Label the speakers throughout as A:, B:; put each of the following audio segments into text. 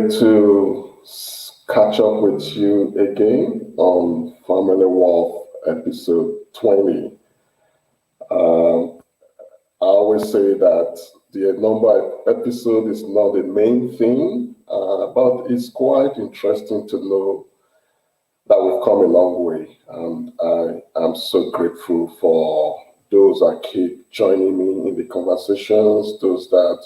A: great to catch up with you again on Family Wealth episode 20. I always say that the number of episode is not the main thing, but it's quite interesting to know that we've come a long way. And I am so grateful for those that keep joining me in the conversations, those that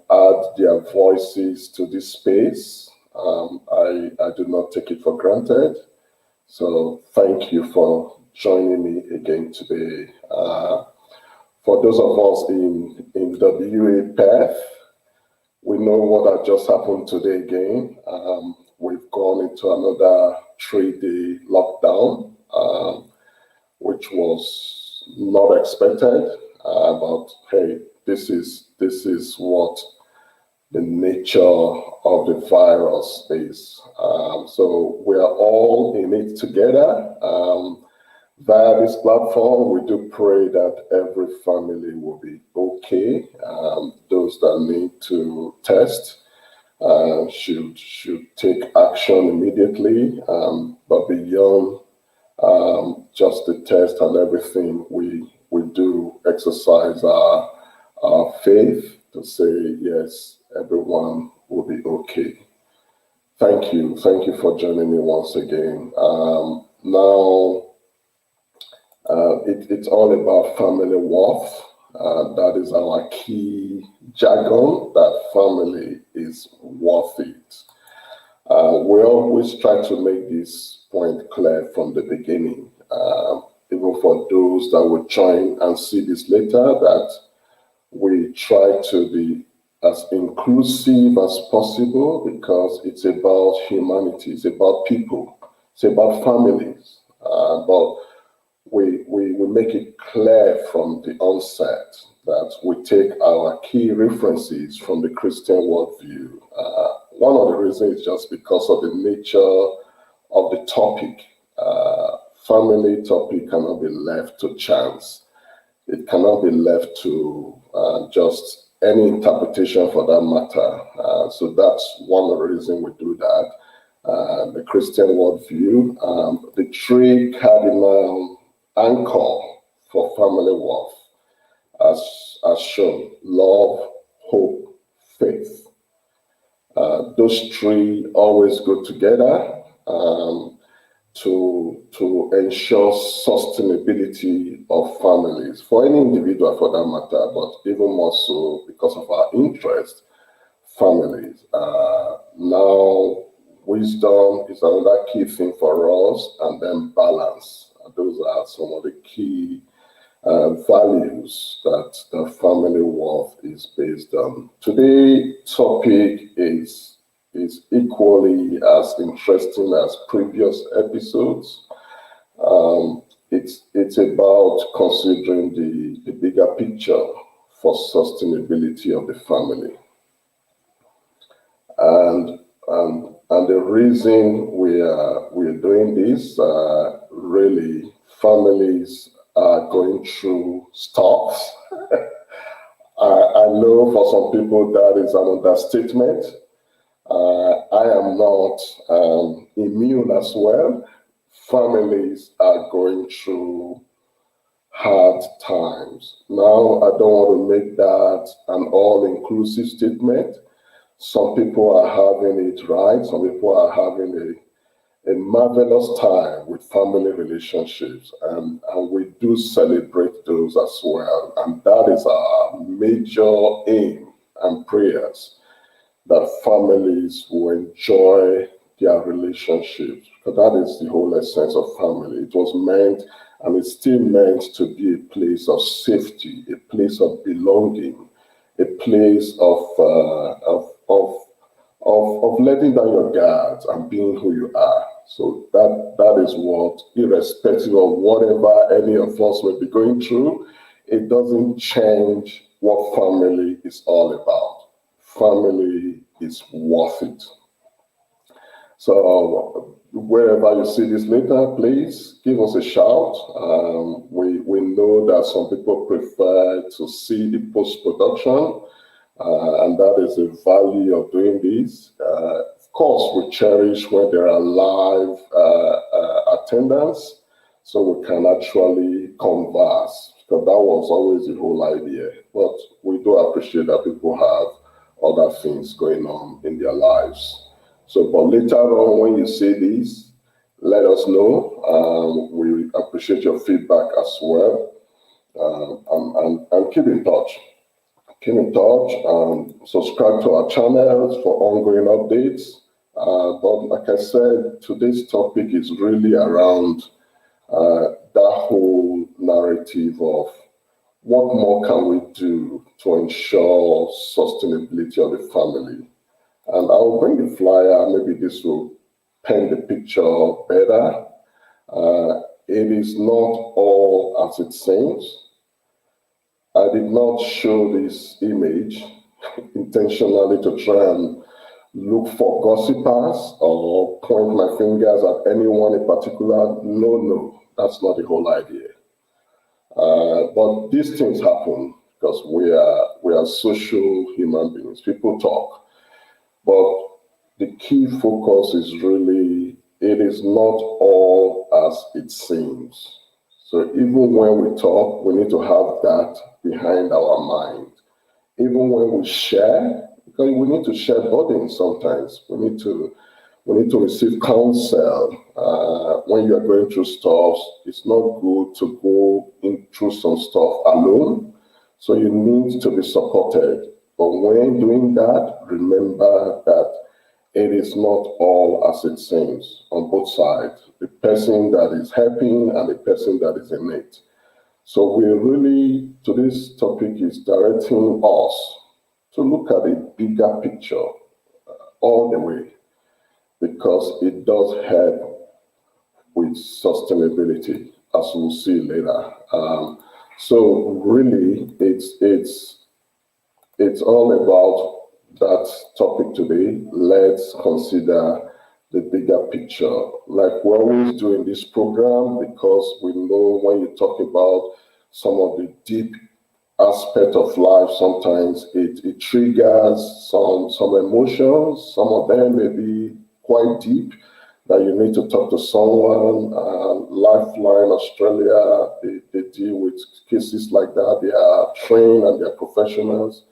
A: add their voices to this space. I do not take it for granted. So thank you for joining me again today. For those of us in WA Perth, we know what had just happened today again. We've gone into another 3-day lockdown, which was not expected. But hey, this is what the nature of the virus is. So we are all in it together. Via this platform, we do pray that every family will be okay. Those that need to test should take action immediately. But beyond just the test and everything, we do exercise our faith to say, yes, everyone will be okay. Thank you for joining me once again. Now, it's all about family wealth. That is our key jargon, that family is worth it. We always try to make this point clear from the beginning, even for those that will join and see this later, that we try to be as inclusive as possible, because it's about humanity, it's about people, it's about families. But we make it clear from the onset that we take our key references from the Christian worldview. One of the reasons is just because of the nature of the topic. Family topic cannot be left to chance. It cannot be left to just any interpretation for that matter. So that's one of the reasons we do that. The Christian worldview, the 3 cardinal anchor for family wealth, as shown: love, hope, faith. Those 3 always go together to ensure sustainability of families, for any individual for that matter, but even more so because of our interest, families. Now, wisdom is another key thing for us, and then balance. Those are some of the key values that the family wealth is based on. Today's topic is equally as interesting as previous episodes. It's about considering the bigger picture for sustainability of the family. And the reason we are doing this, really, families are going through stuff. I know for some people that is an understatement. I am not immune as well. Families are going through hard times. Now, I don't want to make that an all-inclusive statement. Some people are having it right. Some people are having a marvelous time with family relationships, and we do celebrate those as well. And that is our major aim and prayers, that families will enjoy their relationships, because that is the whole essence of family. It was meant, and it's still meant, to be a place of safety, a place of belonging, a place of letting down your guards and being who you are. So that is what, irrespective of whatever any of us may be going through, it doesn't change what family is all about. Family is worth it. So wherever you see this later, please give us a shout. We know that some people prefer to see the post-production, and that is the value of doing this. Of course, we cherish when there are live attendance, so we can actually converse, because that was always the whole idea. But we do appreciate that people have other things going on in their lives. So, but later on, when you see this, let us know. We appreciate your feedback as well. And keep in touch. Keep in touch. Subscribe to our channels for ongoing updates. But like I said, today's topic is really around that whole narrative of what more can we do to ensure sustainability of the family. And I'll bring the flyer. Maybe this will paint the picture better. It is not all as it seems. I did not show this image intentionally to try and look for gossipers or point my fingers at anyone in particular. No, that's not the whole idea. But these things happen because we are social human beings. People talk, but the key focus is really, it is not all as it seems. So even when we talk, we need to have that behind our mind. Even when we share, because we need to share burdens sometimes. We need to receive counsel. When you're going through stuff, it's not good to go in through some stuff alone. So you need to be supported. But when doing that, remember that it is not all as it seems on both sides. The person that is helping and the person that is in it. So we really, today's topic is directing us to look at a bigger picture all the way, because it does help with sustainability, as we'll see later. So really, it's all about that topic today. Let's consider the bigger picture, like we always do in this program, because we know when you talk about some of the deep aspect of life, sometimes it triggers some emotions. Some of them may be quite deep, that you need to talk to someone. Lifeline Australia, they deal with cases like that. They are trained and they're professionals.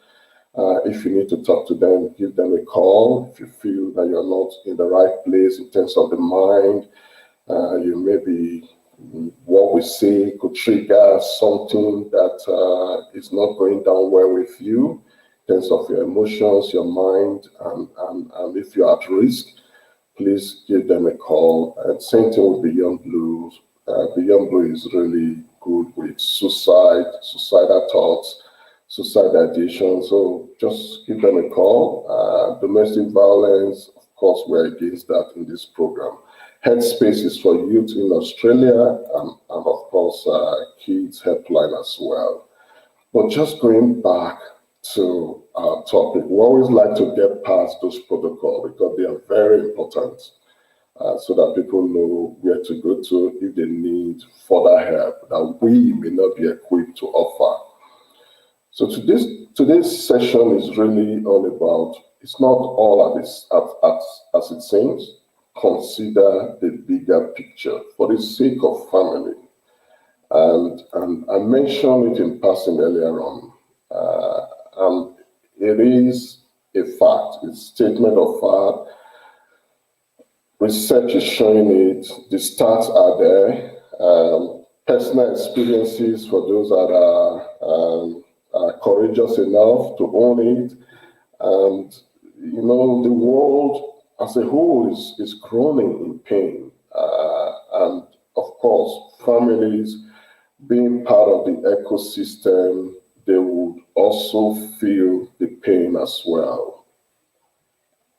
A: If you need to talk to them, give them a call. If you feel that you're not in the right place in terms of the mind, you maybe what we say could trigger something that is not going down well with you in terms of your emotions, your mind, and if you're at risk, please give them a call. And same thing with Beyond Blue. Beyond Blue is really good with suicidal thoughts, suicide ideation. So just give them a call. Domestic violence, of course, we're against that in this program. Headspace is for youth in Australia, and of course, kids helpline as well. But just going back to our topic, we always like to get past those protocols because they are very important, so that people know where to go to if they need further help that we may not be equipped to offer. So today's session is really all about, it's not all as it seems. Consider the bigger picture for the sake of family. And I mentioned it in passing earlier on. And it is a fact, it's a statement of fact. Research is showing it, the stats are there. Personal experiences for those that are courageous enough to own it. And, you know, the world as a whole is groaning in pain. And of course, families being part of the ecosystem, they would also feel the pain as well.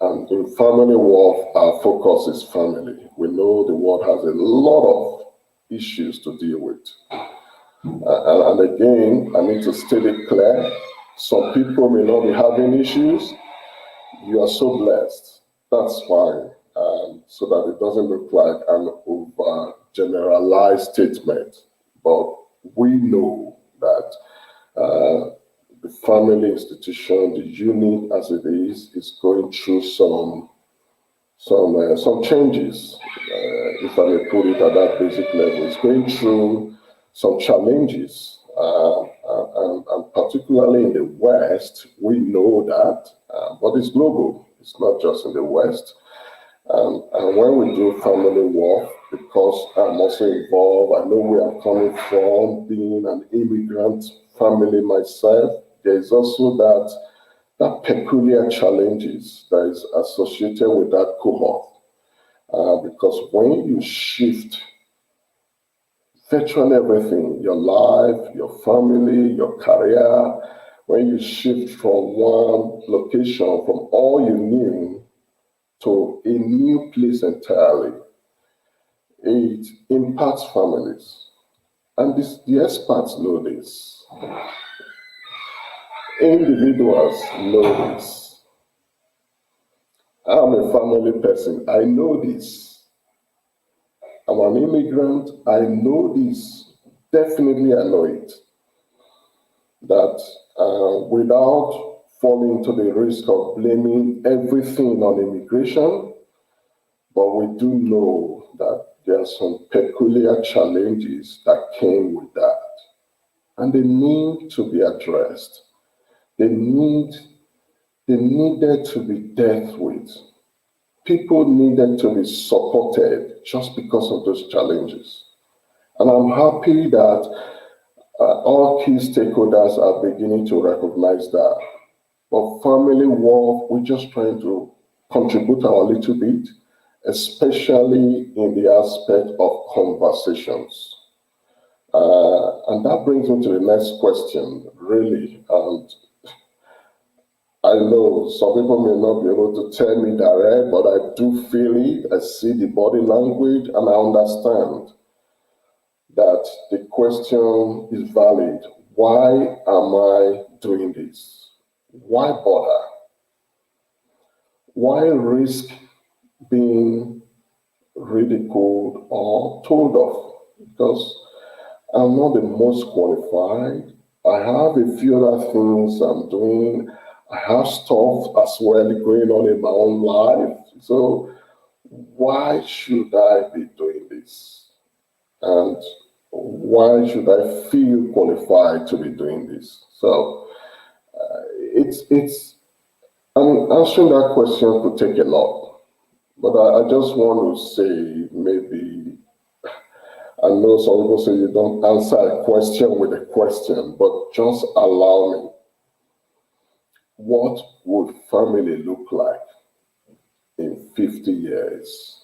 A: And in family work, our focus is family. We know the world has a lot of issues to deal with. And again, I need to state it clear. Some people may not be having issues. You are so blessed. That's fine. So that it doesn't look like an over generalized statement. But we know that the family institution, the unit as it is going through some changes, if I may put it at that basic level. It's going through some challenges, and particularly in the West, we know that, but it's global. It's not just in the West. And when we do family work, because I'm also involved, I know where I'm coming from, being an immigrant family myself, there's also that peculiar challenges that is associated with that cohort. Because when you shift virtually everything, your life, your family, your career, when you shift from one location, from all you knew to a new place entirely, it impacts families. And the experts know this. Individuals know this. I'm a family person. I know this. I'm an immigrant. I know this. Definitely, I know it. That without falling into the risk of blaming everything on immigration, but we do know that there are some peculiar challenges that came with that. And they need to be addressed. They needed to be dealt with. People needed to be supported just because of those challenges. And I'm happy that all key stakeholders are beginning to recognize that. But family work, we're just trying to contribute our little bit, especially in the aspect of conversations. And that brings me to the next question, really. And I know some people may not be able to tell me direct, but I do feel it. I see the body language, and I understand that the question is valid. Why am I doing this? Why bother? Why risk being ridiculed or told off? Because I'm not the most qualified. I have a few other things I'm doing. I have stuff as well going on in my own life. So why should I be doing this? And why should I feel qualified to be doing this? So answering that question could take a lot. But I just want to say, maybe, I know some people say you don't answer a question with a question, but just allow me. What would family look like in 50 years?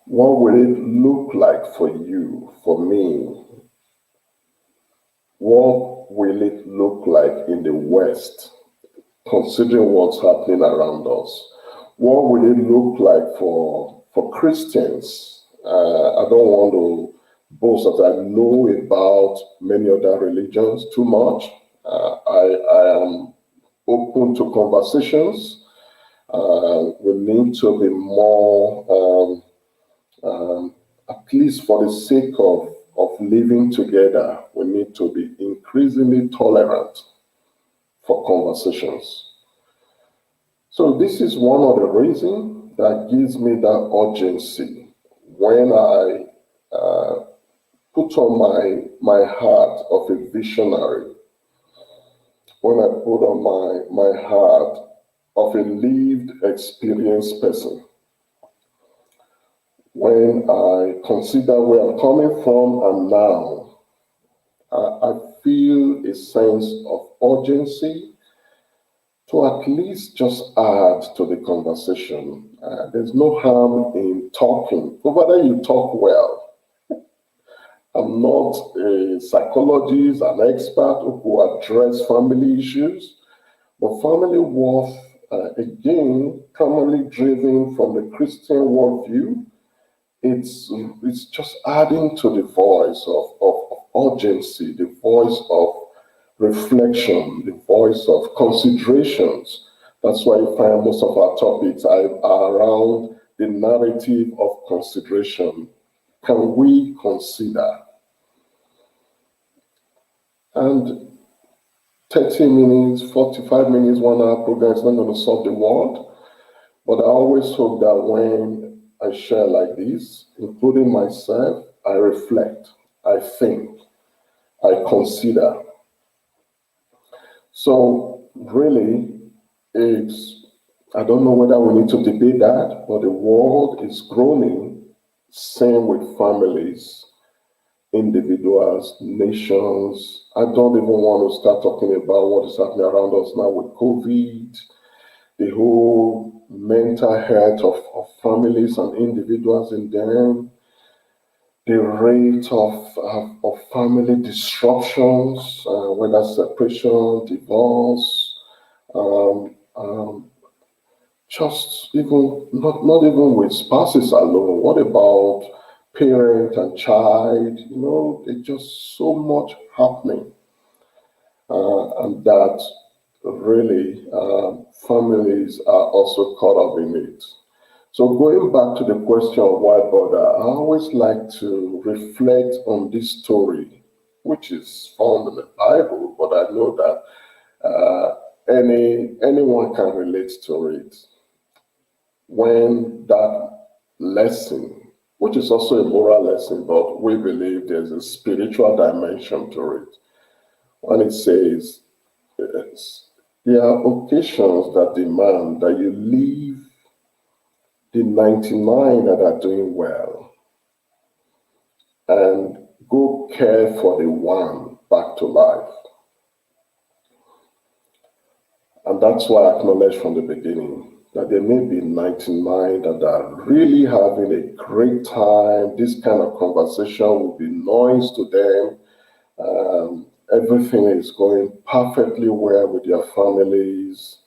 A: What will it look like for you, for me? What will it look like in the West, considering what's happening around us? What will it look like for Christians? I don't want to boast that I know about many other religions too much. I am open to conversations. We need to be more, at least for the sake of living together, we need to be increasingly tolerant for conversations. So this is one of the reasons that gives me that urgency when I put on my heart of a visionary, when I put on my heart of a lived experienced person, when I consider where I'm coming from and now, I feel a sense of urgency to at least just add to the conversation. There's no harm in talking, provided you talk well. I'm not a psychologist, an expert who address family issues, but family work, again, commonly driven from the Christian worldview, it's just adding to the voice of urgency, the voice of reflection, the voice of considerations. That's why you find most of our topics are around the narrative of consideration. Can we consider? And 30 minutes, 45 minutes, 1 hour program is not going to solve the world. But I always hope that when I share like this, including myself, I reflect, I think, I consider. So really, I don't know whether we need to debate that, but the world is groaning, same with families, individuals, nations. I don't even want to start talking about what is happening around us now with COVID, the whole mental health of families and individuals in them, the rate of family disruptions, whether separation, divorce, just even not even with spouses alone. What about parent and child? There's just so much happening, and that really families are also caught up in it. So going back to the question of why bother, I always like to reflect on this story, which is found in the Bible, but I know that anyone can relate to it. When that lesson, which is also a moral lesson, but we believe there's a spiritual dimension to it, when it says, yes, there are occasions that demand that you leave the 99 that are doing well and go care for the one back to life. And that's why I acknowledged from the beginning that there may be 99 that are really having a great time. This kind of conversation will be noise to them. Everything is going perfectly well with their families.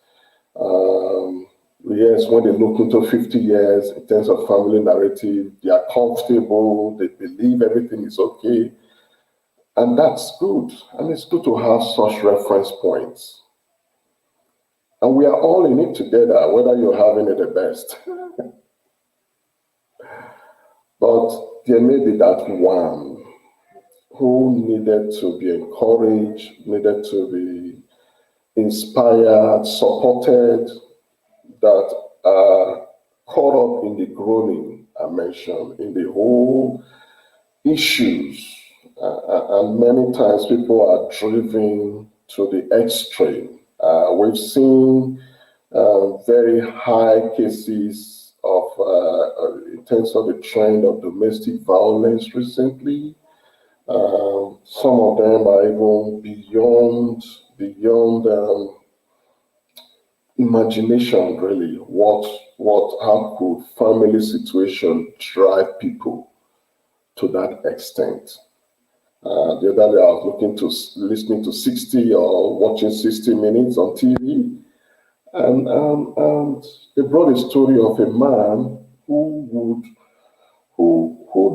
A: Yes, when they look into 50 years in terms of family narrative, they are comfortable, they believe everything is okay. And that's good. And it's good to have such reference points. And we are all in it together, whether you're having it the best. But there may be that one who needed to be encouraged, needed to be inspired, supported, that are caught up in the groaning I mentioned, in the whole issues. And many times people are driven to the extreme. We've seen very high cases of, in terms of the trend of domestic violence recently. Some of them are even beyond imagination, really. How could family situation drive people to that extent? The other day I was listening to 60 or watching 60 minutes on TV, and they brought a story of a man who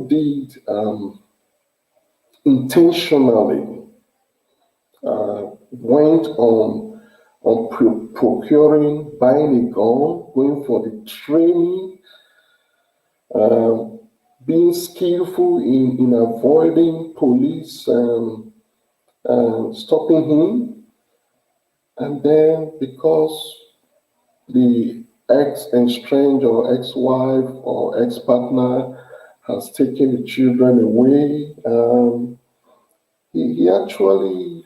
A: did intentionally went on procuring, buying a gun, going for the training, being skillful in avoiding police stopping him, and then because the ex-estranged or ex-wife or ex-partner has taken the children away, he actually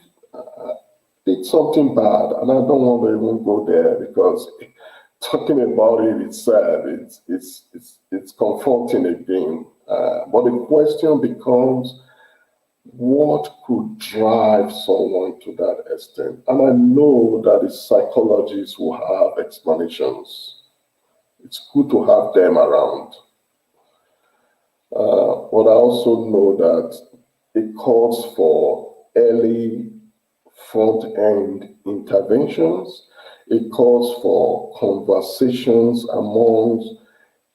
A: did something bad, and I don't want to even go there because talking about it itself, it's confronting again. But the question becomes, what could drive someone to that extent? And I know that the psychologists will have explanations. It's good to have them around. But I also know that it calls for early front-end interventions. It calls for conversations amongst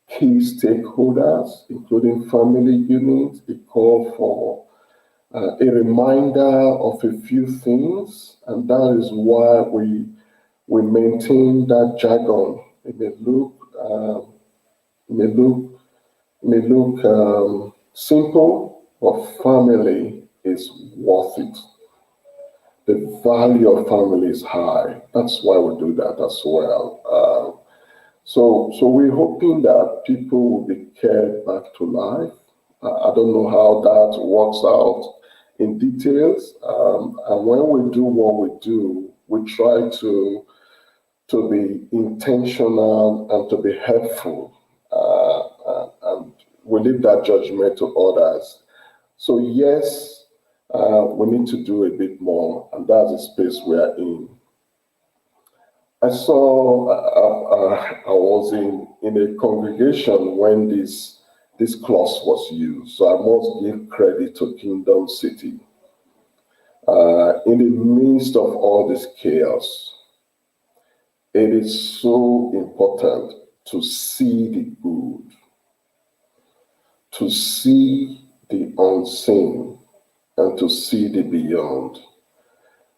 A: key stakeholders, including family units. It calls for a reminder of a few things, and that is why we maintain that jargon. It may look simple, but family is worth it. the value of family is high. That's why we do that as well. So we're hoping that people will be cared back to life. I don't know how that works out in details. And when we do what we do, we try to be intentional and to be helpful. And we leave that judgment to others. So yes, we need to do a bit more, and that's the space we are in. I saw I was in a congregation when this clause was used, so I must give credit to Kingdom City. In the midst of all this chaos, it is so important to see the good, to see the unseen, and to see the beyond.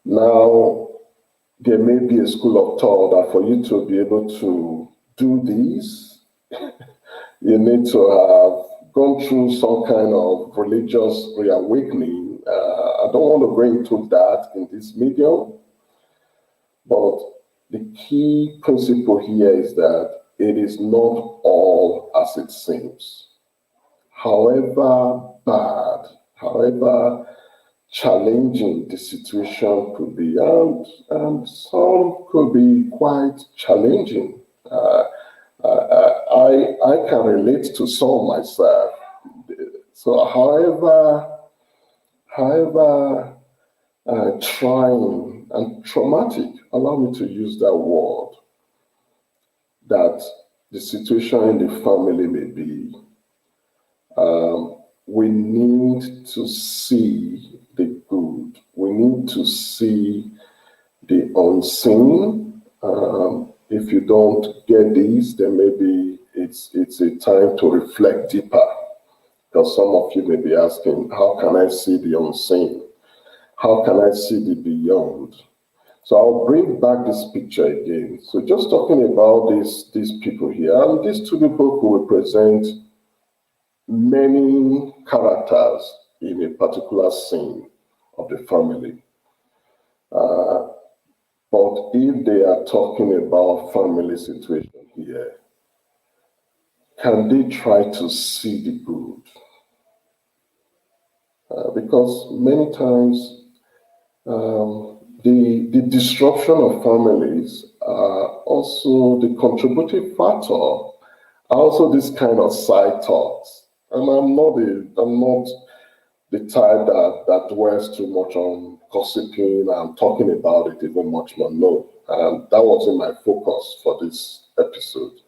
A: Now, there may be a school of thought that for you to be able to do this, you need to have gone through some kind of religious reawakening. I don't want to go into that in this medium, but the key principle here is that it is not all as it seems. However bad, however challenging the situation could be, and some could be quite challenging. I can relate to some myself. So, however trying and traumatic, allow me to use that word, that the situation in the family may be, we need to see the good. We need to see the unseen. If you don't get these, then maybe it's a time to reflect deeper. Because some of you may be asking, how can I see the unseen? How can I see the beyond? So I'll bring back this picture again. So just talking about these people here, and these two people who represent many characters in a particular scene of the family. But if they are talking about family situation here, can they try to see the good? Because many times the disruption of families are also the contributing factor, also this kind of side thoughts. And I'm not the type that dwells too much on gossiping and talking about it even much more. No, that wasn't my focus for this episode.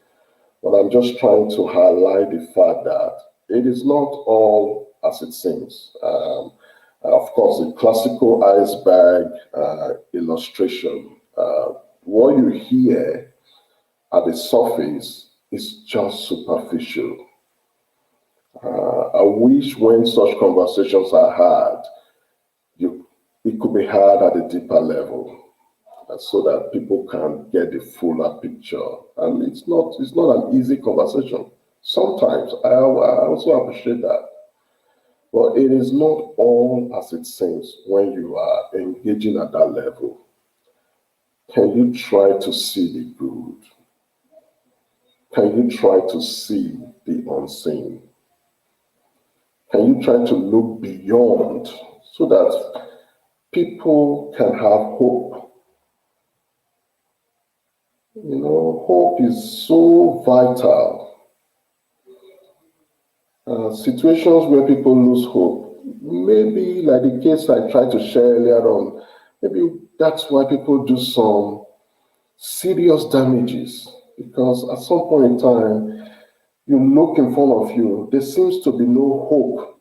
A: But I'm just trying to highlight the fact that it is not all as it seems. Of course, the classical iceberg illustration, what you hear at the surface is just superficial. I wish when such conversations are had, it could be had at a deeper level, so that people can get the fuller picture. And it's not an easy conversation. Sometimes I also appreciate that. But it is not all as it seems when you are engaging at that level. Can you try to see the good? Can you try to see the unseen? Can you try to look beyond so that people can have hope? You know, hope is so vital. Situations where people lose hope, maybe like the case I tried to share earlier on, maybe that's why people do some serious damages, because at some point in time, you look in front of you, there seems to be no hope.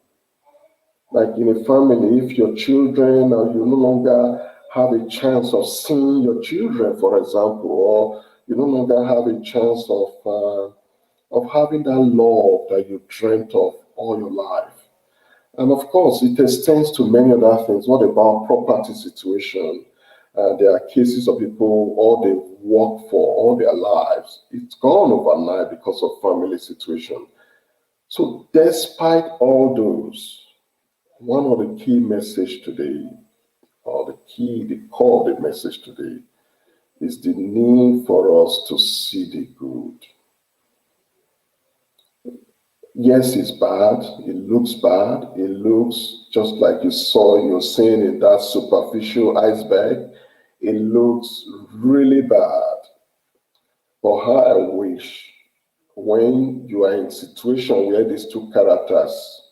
A: Like in a family, if your children, or you no longer have a chance of seeing your children, for example, or you no longer have a chance of having that love that you dreamt of all your life. And of course, it extends to many other things. What about property situation? There are cases of people, all they've worked for all their lives, it's gone overnight because of family situation. So despite all those, one of the key message today or the core of the message today is the need for us to see the good. Yes, it's bad. It looks bad. It looks just like you're saying in that superficial iceberg. It looks really bad. But how I wish when you are in a situation where these two characters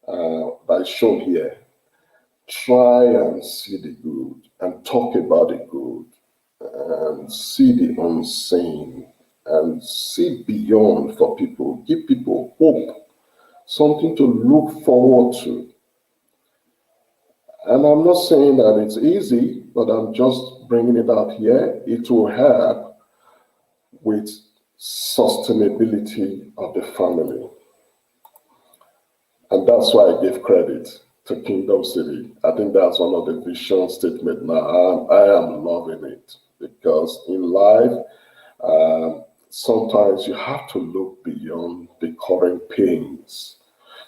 A: that is shown here, try and see the good and talk about the good and see the unseen and see beyond for people, give people hope, something to look forward to. And I'm not saying that it's easy, but I'm just bringing it out here. It will help with sustainability of the family. And that's why I give credit to Kingdom City. I think that's one of the vision statements now. I am loving it because in life, sometimes you have to look beyond the current pains.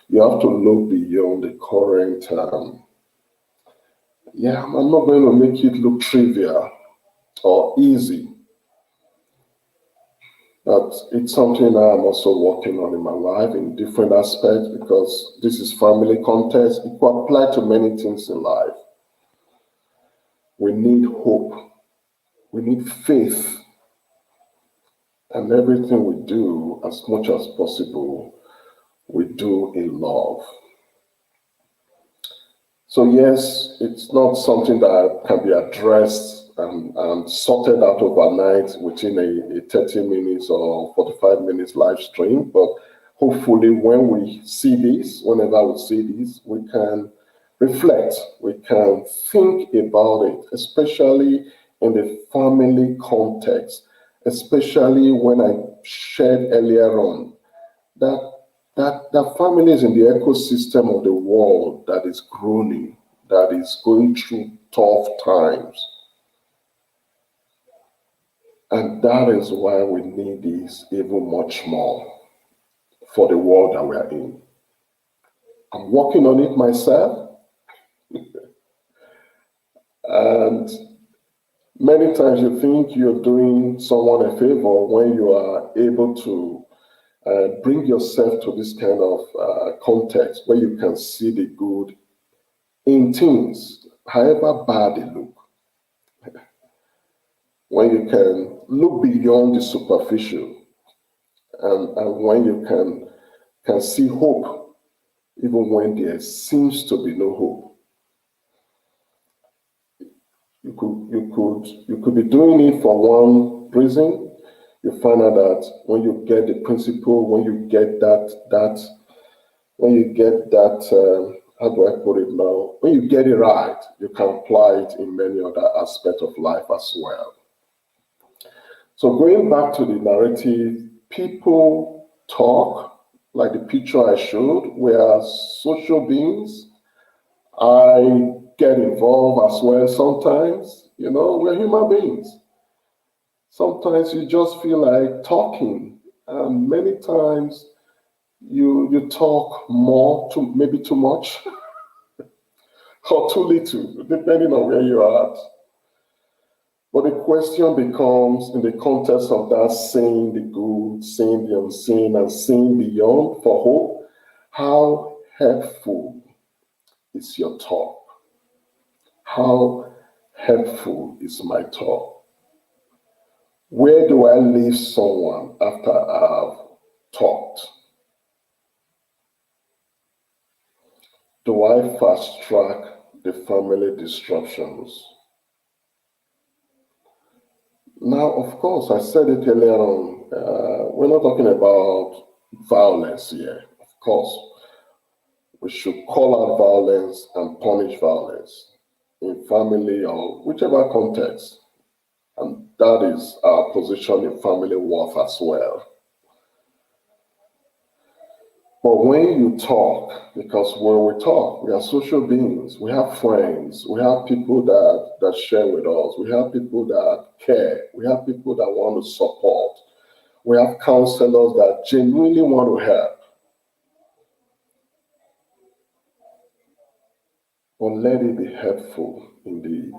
A: You have to look beyond the current, I'm not going to make it look trivial or easy, but it's something I'm also working on in my life in different aspects because this is family context. It can apply to many things in life. We need hope. We need faith. And everything we do, as much as possible, we do in love. So yes, it's not something that can be addressed and sorted out overnight within a 30 minutes or 45 minutes live stream, but hopefully when we see this, whenever we see this, we can reflect, we can think about it, especially in the family context, especially when I shared earlier on that family is in the ecosystem of the world that is groaning, that is going through tough times. And that is why we need this even much more for the world that we are in. I'm working on it myself. And many times you think you're doing someone a favor when you are able to bring yourself to this kind of context where you can see the good in things, however bad they look. When you can look beyond the superficial and when you can see hope, even when there seems to be no hope. You could be doing it for one reason. You find out that when you get the principle, when you get that how do I put it now? When you get it right, you can apply it in many other aspects of life as well. So going back to the narrative, people talk, like the picture I showed, we are social beings. I get involved as well sometimes. We're human beings. Sometimes you just feel like talking. And many times you talk more, maybe too much, or too little, depending on where you are at. But the question becomes, in the context of that, seeing the good, seeing the unseen, and seeing beyond for hope, how helpful is your talk? How helpful is my talk? Where do I leave someone after I've talked? Do I fast track the family disruptions? Now, of course, I said it earlier on, we're not talking about violence here. Of course, we should call out violence and punish violence in family or whichever context. And that is our position in family worth as well. But when you talk, because when we talk, we are social beings, we have friends, we have people that share with us, we have people that care, we have people that want to support, we have counselors that genuinely want to help. but let it be helpful indeed.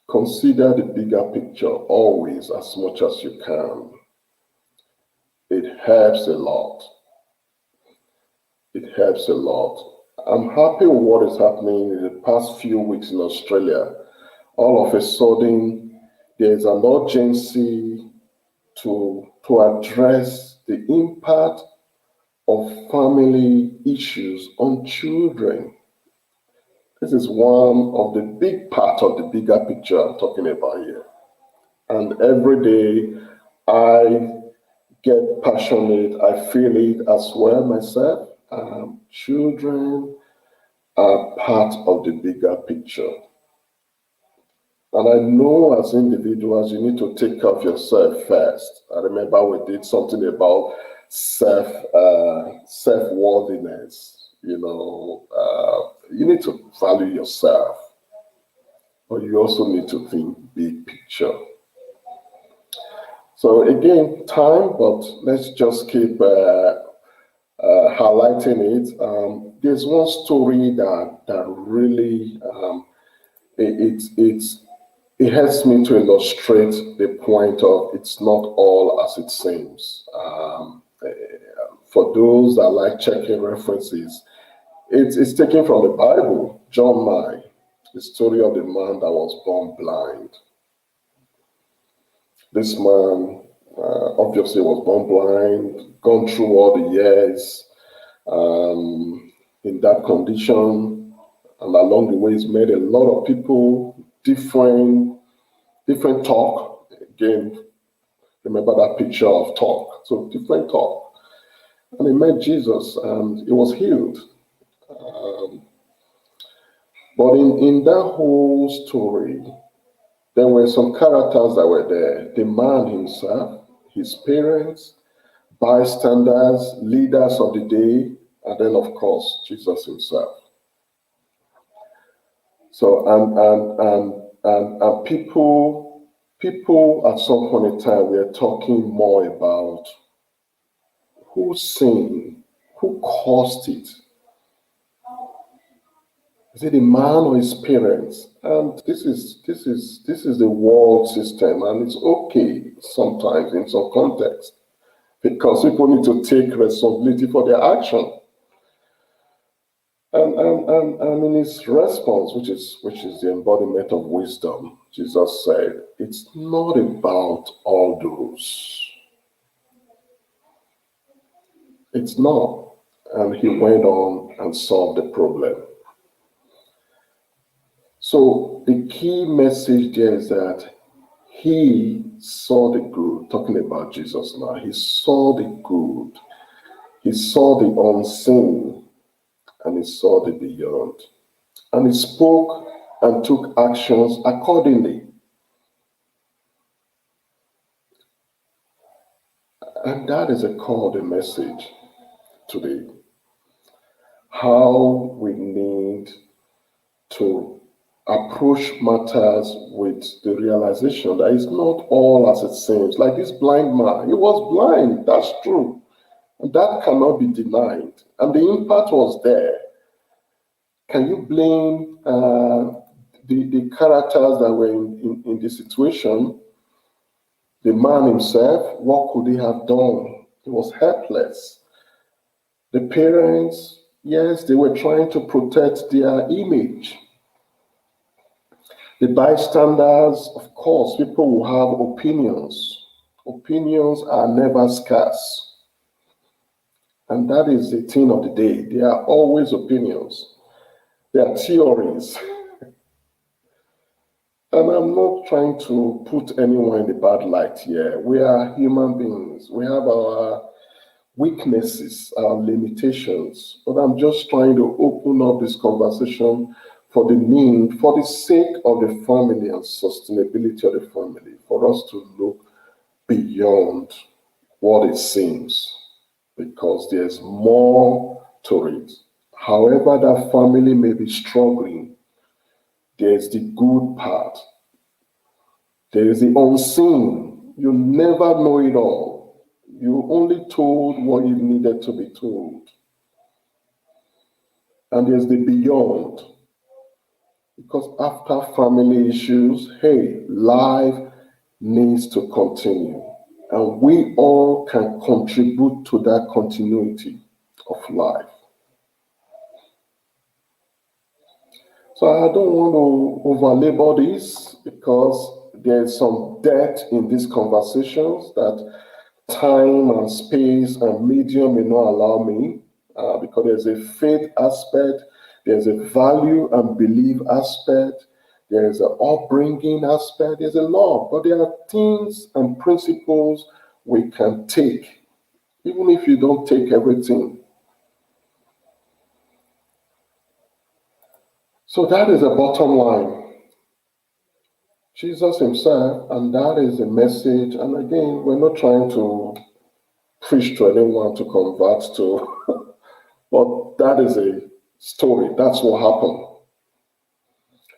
A: Consider the bigger picture always as much as you can. It helps a lot. It helps a lot. I'm happy with what is happening in the past few weeks in Australia. All of a sudden, there's an urgency to address the impact of family issues on children. This is one of the big part of the bigger picture I'm talking about here. And every day I get passionate, I feel it as well myself. Children are part of the bigger picture. And I know as individuals, you need to take care of yourself first. I remember we did something about self-worthiness. You need to value yourself, but you also need to think big picture. So again, time, but let's just keep highlighting it. There's one story that really it helps me to illustrate the point of it's not all as it seems. For those that like checking references, it's taken from the Bible, John 9, the story of the man that was born blind. This man obviously was born blind, gone through all the years in that condition, and along the way he's met a lot of people, different talk. Again, remember that picture of talk. So different talk. And he met Jesus and he was healed. But in that whole story, there were some characters that were there. The man himself, his parents, bystanders, leaders of the day, and then of course Jesus himself. So and people at some point in time were talking more about who sinned, who caused it. Is it the man or his parents? And this is the world system, and it's okay sometimes in some context because people need to take responsibility for their action. And in his response, which is the embodiment of wisdom, Jesus said, it's not about all those. It's not. And he went on and solved the problem. So the key message there is that he saw the good, talking about Jesus now, he saw the good, he saw the unseen, and he saw the beyond. And he spoke and took actions accordingly. And that is a call to message today. How we need to approach matters with the realization that it's not all as it seems. Like this blind man, he was blind, that's true. And that cannot be denied. And the impact was there. Can you blame the characters that were in the situation? The man himself, what could he have done? He was helpless. The parents, yes, they were trying to protect their image. The bystanders, of course, people will have opinions. Opinions are never scarce. And that is the thing of the day. There are always opinions. There are theories. And I'm not trying to put anyone in the bad light here. We are human beings. We have our weaknesses, our limitations. But I'm just trying to open up this conversation for the sake of the family and sustainability of the family, for us to look beyond what it seems, because there's more to it. However that family may be struggling, there's the good part. There is the unseen. You never know it all. You only told what you needed to be told. And there's the beyond. Because after family issues, hey, life needs to continue. And we all can contribute to that continuity of life. So I don't want to overlabor this because there's some depth in these conversations that time and space and medium may not allow me, because there's a faith aspect, there's a value and belief aspect, there's an upbringing aspect, there's a lot, but there are things and principles we can take, even if you don't take everything. So that is the bottom line. Jesus himself, and that is the message. And again, we're not trying to preach to anyone to convert to, but that is a story. That's what happened.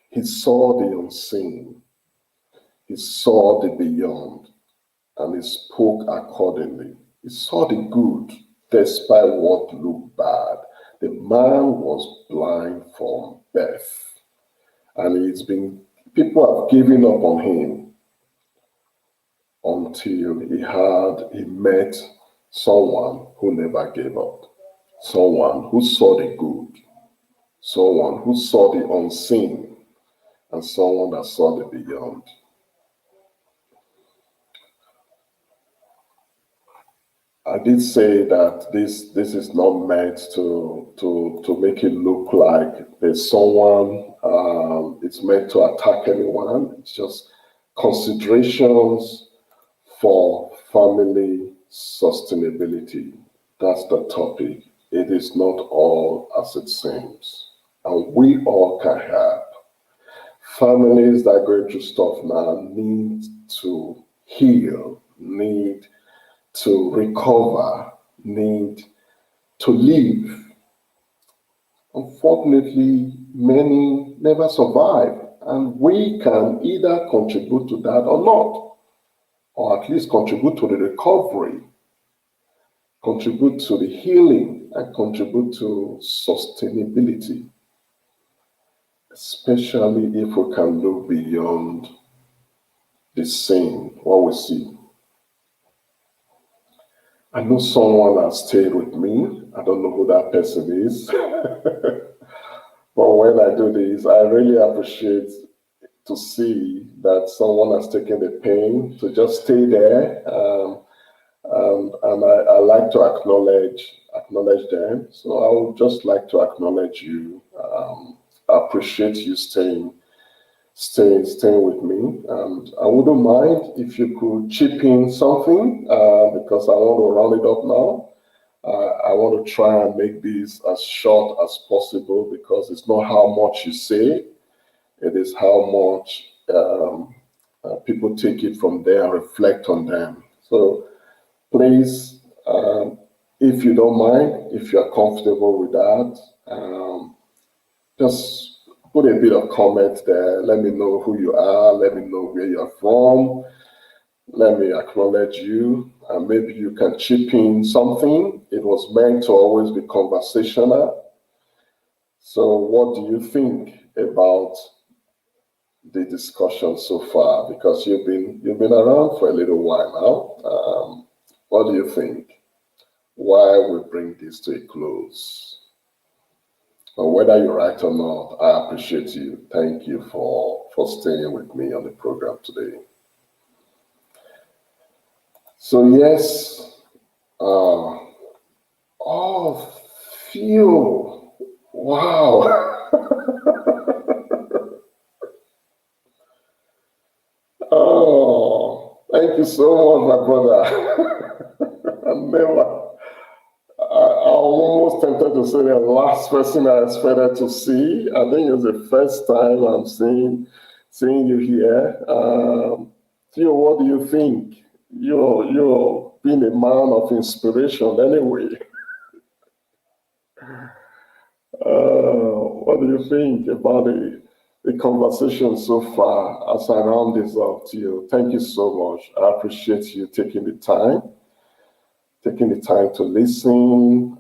A: He saw the unseen, he saw the beyond, and he spoke accordingly. He saw the good despite what looked bad. The man was blind from birth, and people have given up on him until he met someone who never gave up, someone who saw the good, someone who saw the unseen, and someone that saw the beyond. I did say that this is not meant to make it look like there's someone, it's meant to attack anyone. It's just considerations for family sustainability. That's the topic. It is not all as it seems. And we all can help. Families that are going through stuff now need to heal, need to recover, need to live. Unfortunately, many never survive, and we can either contribute to that or not, or at least contribute to the recovery, contribute to the healing, and contribute to sustainability, especially if we can look beyond the scene, what we see. I know someone has stayed with me. I don't know who that person is. But when I do this, I really appreciate to see that someone has taken the pain to just stay there. And I like to acknowledge them. So I would just like to acknowledge you. I appreciate you staying with me. And I wouldn't mind if you could chip in something, because I want to round it up now. I want to try and make this as short as possible, because it's not how much you say, it is how much people take it from there and reflect on them. So please, if you don't mind, if you're comfortable with that, just put a bit of comment there. Let me know who you are. Let me know where you're from. Let me acknowledge you. And maybe you can chip in something. It was meant to always be conversational. So what do you think about the discussion so far? Because you've been around for a little while now. What do you think? Why we bring this to a close? But whether you're right or not, I appreciate you. Thank you for staying with me on the program today. So yes, Phil, wow. Oh, thank you so much, my brother. I'm almost tempted to say the last person I expected to see. I think it's the first time I'm seeing you here. Theo, what do you think? You're being a man of inspiration anyway. What do you think about the conversation so far as I round this up, Theo? Thank you so much. I appreciate you taking the time to listen.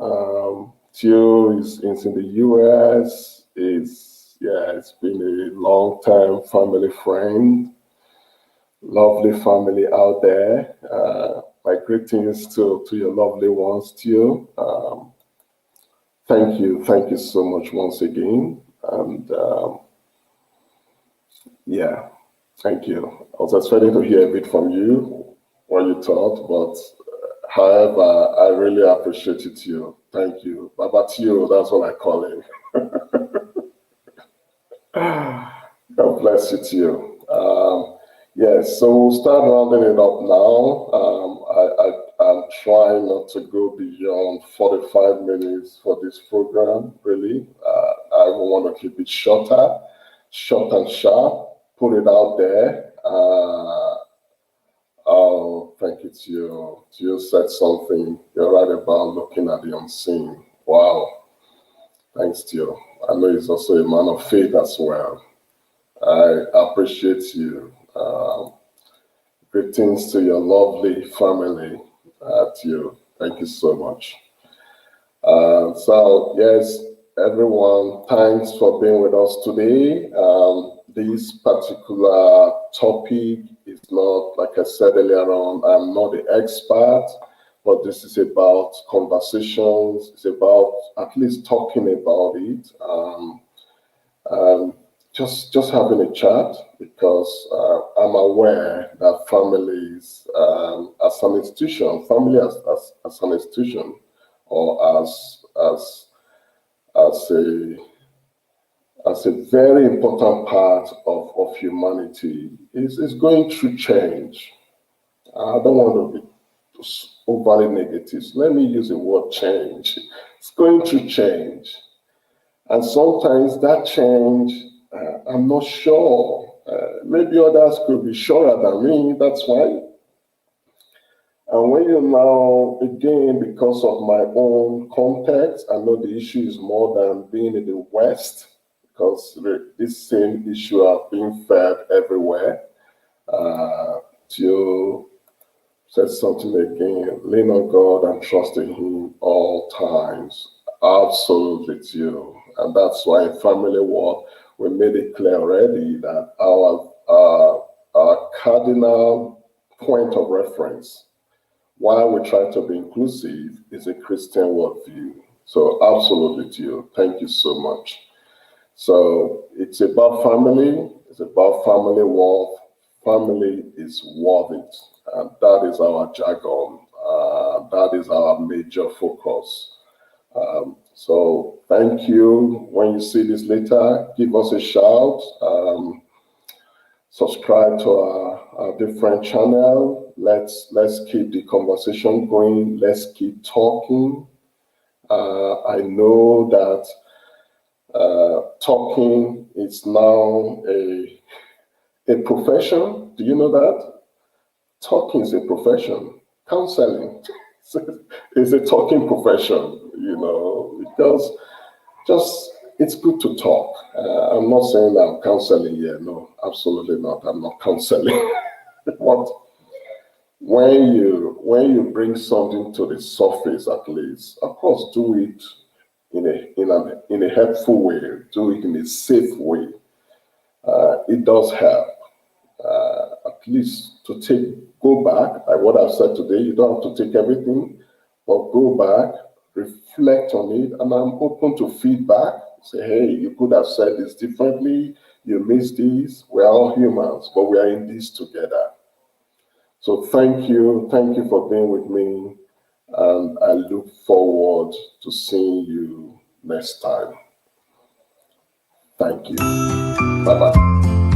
A: Theo is in the US, is Yeah, it's been a long-time family friend, lovely family out there. My greetings to your lovely ones too. Thank you so much once again. And yeah, thank you. I was expecting to hear a bit from you, what you thought, but however, I really appreciate it too. Thank you. Baba Tio, that's what I call him. God bless you too. Yes, so we'll start rounding it up now. I'm trying not to go beyond 45 minutes for this program, really. I want to keep it shorter, short and sharp, put it out there. Oh, thank you, Tio. Tio said something. You're right about looking at the unseen. Wow. Thanks, Tio. I know he's also a man of faith as well. I appreciate you. Greetings to your lovely family, Tio. Thank you so much. So, yes, everyone, thanks for being with us today. This particular topic is not, like I said earlier on, I'm not the expert, but this is about conversations. It's about at least talking about it. Just having a chat because I'm aware that families, as an institution, family as an institution, or as a as a very important part of humanity is going through change. I don't want to be overly negative. So let me use the word change. It's going through change. And sometimes that change, I'm not sure. Maybe others could be surer than me. That's why. And when you now, again, because of my own context, I know the issue is more than being in the West, because this same issue are being fed everywhere. Till said something again, lean on God and trust in Him all times. Absolutely, too. And that's why in family work, we made it clear already that our cardinal point of reference, while we try to be inclusive, is a Christian worldview. So absolutely, too. Thank you so much. So it's about family, it's about family worth. Family is worth it. And that is our jargon. That is our major focus. So thank you. When you see this later, give us a shout. Subscribe to our different channel. Let's keep the conversation going. Let's keep talking. I know that talking is now a profession. Do you know that? Talking is a profession. Counseling is a talking profession, because just it's good to talk. I'm not saying that I'm counseling here. No, absolutely not. I'm not counseling. What when you bring something to the surface, at least, of course, do it in a helpful way. Do it in a safe way. It does help. At least to go back, like what I've said today, you don't have to take everything, but go back, reflect on it, and I'm open to feedback. Say, hey, you could have said this differently, you missed this. We're all humans, but we are in this together. So thank you for being with me, and I look forward to seeing you next time. Thank you. Bye-bye.